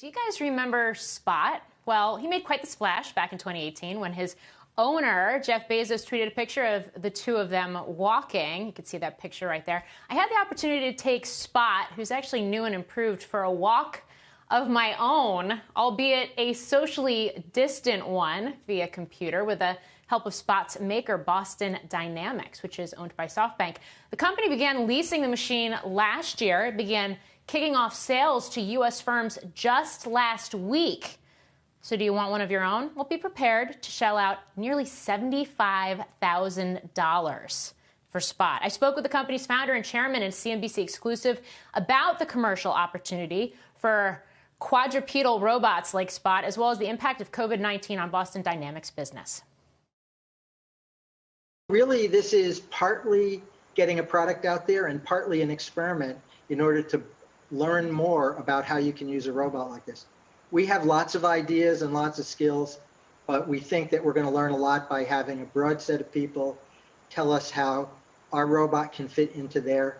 Do you guys remember Spot? Well, he made quite the splash back in 2018 when his owner, Jeff Bezos, tweeted a picture of the two of them walking. You can see that picture right there. I had the opportunity to take Spot, who's actually new and improved, for a walk of my own, albeit a socially distant one via computer with the help of Spot's maker, Boston Dynamics, which is owned by SoftBank. The company began leasing the machine last year. It began kicking off sales to U.S. firms just last week. So do you want one of your own? Well, be prepared to shell out nearly $75,000 for Spot. I spoke with the company's founder and chairman in CNBC exclusive about the commercial opportunity for quadrupedal robots like Spot, as well as the impact of COVID-19 on Boston Dynamics business. Really, this is partly getting a product out there and partly an experiment in order to learn more about how you can use a robot like this. We have lots of ideas and lots of skills, but we think that we're going to learn a lot by having a broad set of people tell us how our robot can fit into their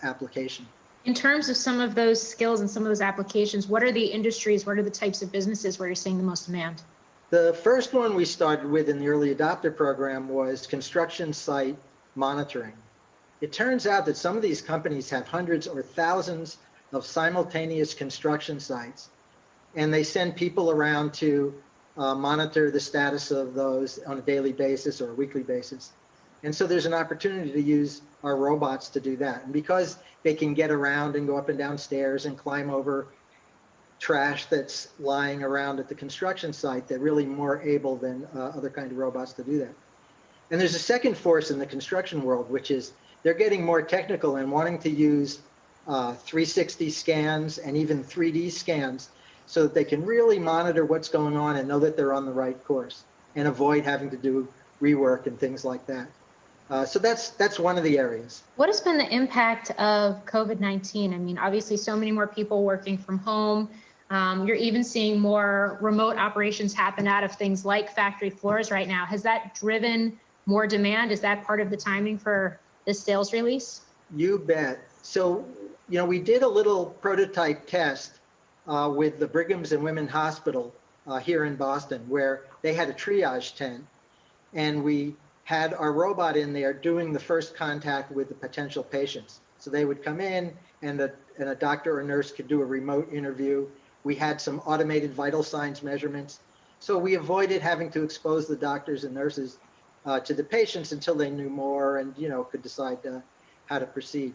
application. In terms of some of those skills and some of those applications, what are the industries, what are the types of businesses where you're seeing the most demand? The first one we started with in the early adopter program was construction site monitoring. It turns out that some of these companies have hundreds or thousands of simultaneous construction sites, and they send people around to monitor the status of those on a daily basis or a weekly basis. And so there's an opportunity to use our robots to do that. And because they can get around and go up and down stairs and climb over trash that's lying around at the construction site, they're really more able than other kind of robots to do that. And there's a second force in the construction world, which is they're getting more technical and wanting to use 360 scans and even 3D scans so that they can really monitor what's going on and know that they're on the right course and avoid having to do rework and things like that. So that's one of the areas. What has been the impact of COVID-19? I mean, obviously so many more people working from home. You're even seeing more remote operations happen out of things like factory floors right now. Has that driven more demand? Is that part of the timing for this sales release? You bet. So, we did a little prototype test with the Brigham's and Women's Hospital here in Boston, where they had a triage tent, and we had our robot in there doing the first contact with the potential patients. So they would come in, and a doctor or nurse could do a remote interview. We had some automated vital signs measurements. So we avoided having to expose the doctors and nurses to the patients until they knew more and, could decide how to proceed.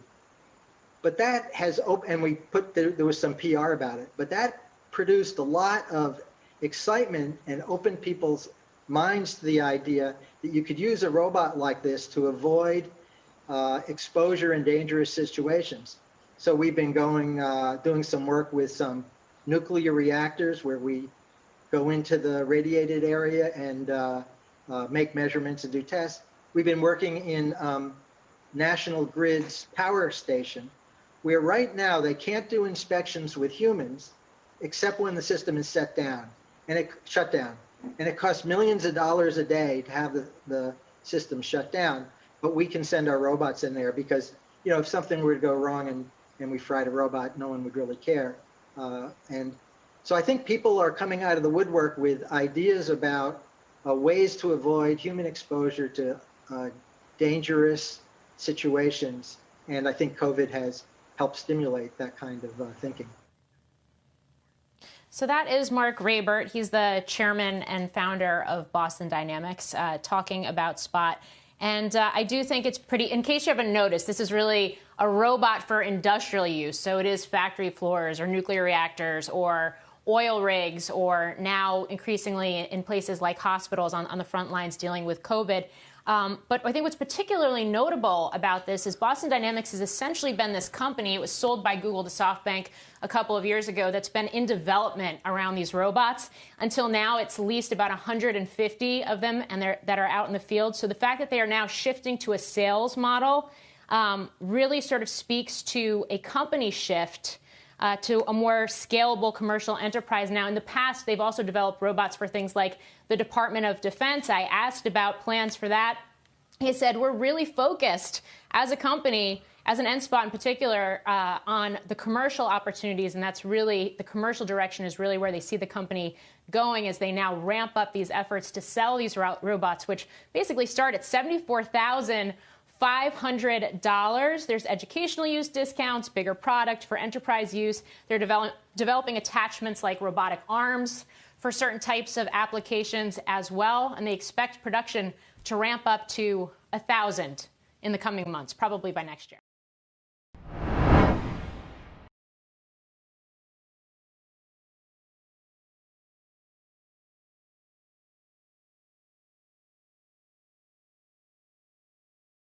But that has and we there was some PR about it, but that produced a lot of excitement and opened people's minds to the idea that you could use a robot like this to avoid exposure in dangerous situations. So we've been doing some work with some nuclear reactors where we go into the radiated area and make measurements and do tests. We've been working in National Grid's power station, where right now they can't do inspections with humans except when the system is shut down, and it costs millions of dollars a day to have the system shut down. But we can send our robots in there because, if something were to go wrong and we fried a robot, no one would really care. And so I think people are coming out of the woodwork with ideas about ways to avoid human exposure to dangerous situations. And I think COVID has helped stimulate that kind of thinking. So that is Marc Raibert. He's the chairman and founder of Boston Dynamics, talking about Spot. And I do think it's pretty, in case you haven't noticed, this is really a robot for industrial use. So it is factory floors or nuclear reactors or oil rigs, or now increasingly in places like hospitals on the front lines dealing with COVID. But I think what's particularly notable about this is Boston Dynamics has essentially been this company. It was sold by Google to SoftBank a couple of years ago that's been in development around these robots. Until now, it's leased about 150 of them and that are out in the field. So the fact that they are now shifting to a sales model really sort of speaks to a company shift to a more scalable commercial enterprise. Now, in the past, they've also developed robots for things like the Department of Defense. I asked about plans for that. He said, we're really focused as a company as an end spot in particular on the commercial opportunities, and that's really the commercial direction is really where they see the company going as they now ramp up these efforts to sell these robots, which basically start at $74,500. There's educational use discounts, bigger product for enterprise use. They're developing attachments like robotic arms for certain types of applications as well, and they expect production to ramp up to 1,000 in the coming months, probably by next year.